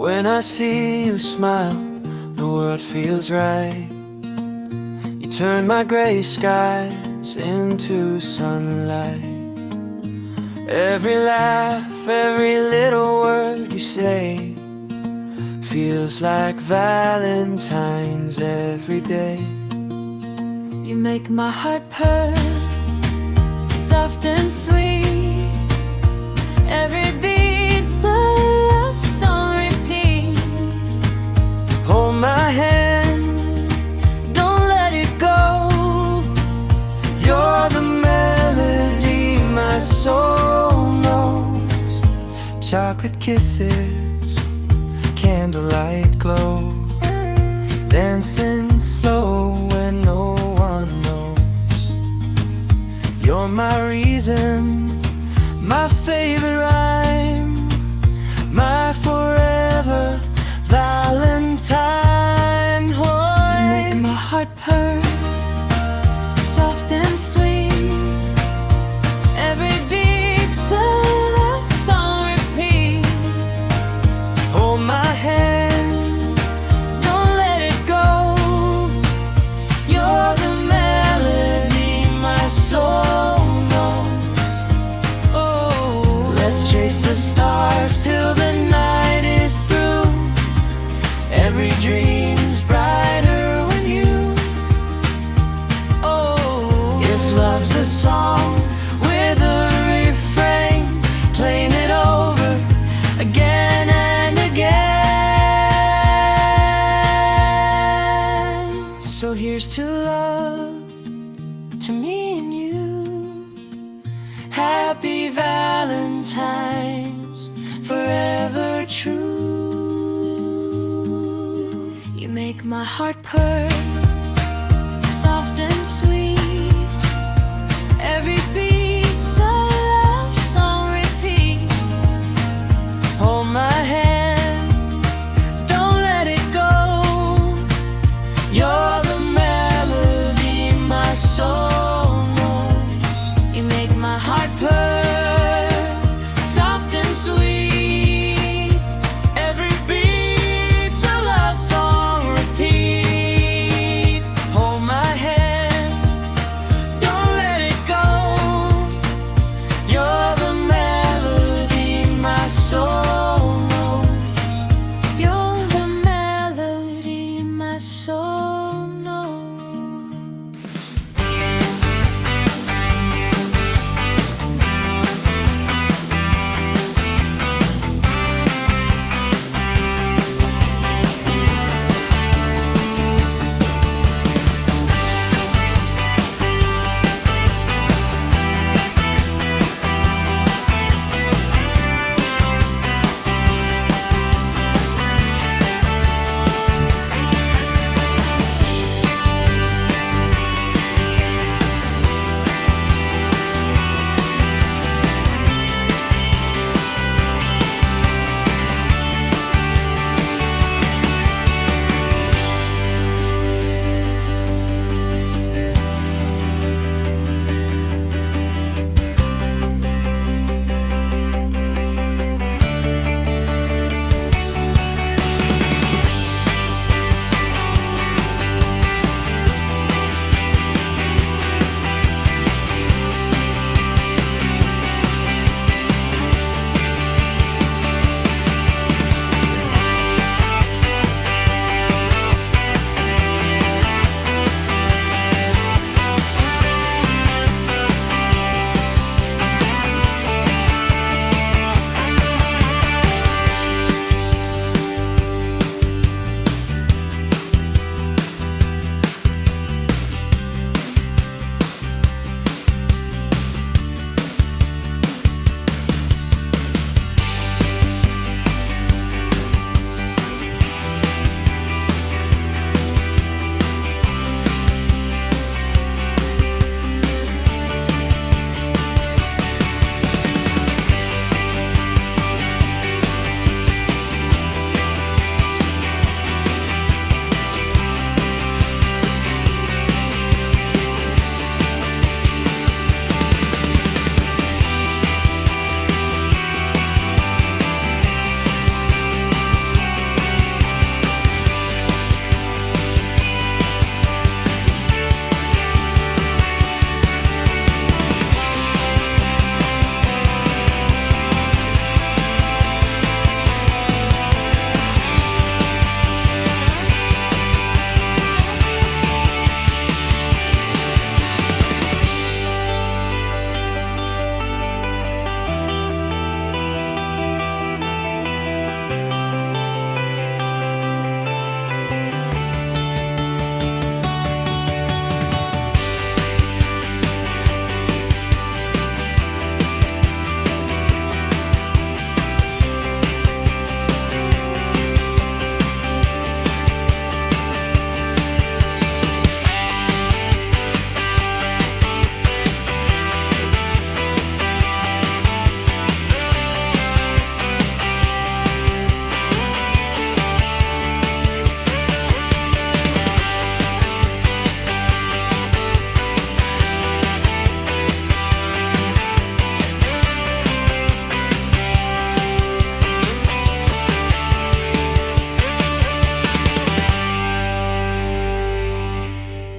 When I see you smile, the world feels right. You turn my gray skies into sunlight. Every laugh, every little word you say feels like Valentine's every day. You make my heart purr, soft and sweet. Every beat's a love song repeat. Hold my hand, don't let it go. You're the melody my soul knows. Chocolate kisses, candlelight glow, dancing slow when no one knows. You're my reason, my favorite rhyme, my forever Valentine. You make my heart purr, soft and sweet. Every beat's a love song repeat. Hold my hand, don't let it go. You're the melody my soul knows. Oh, let's chase the stars till the night is through. Every dream's brighter with you. Oh, if love's a song with a refrain, playing it over again and again. So here's to love, to me and you. Happy Valentine's, forever true. you make my heart purr,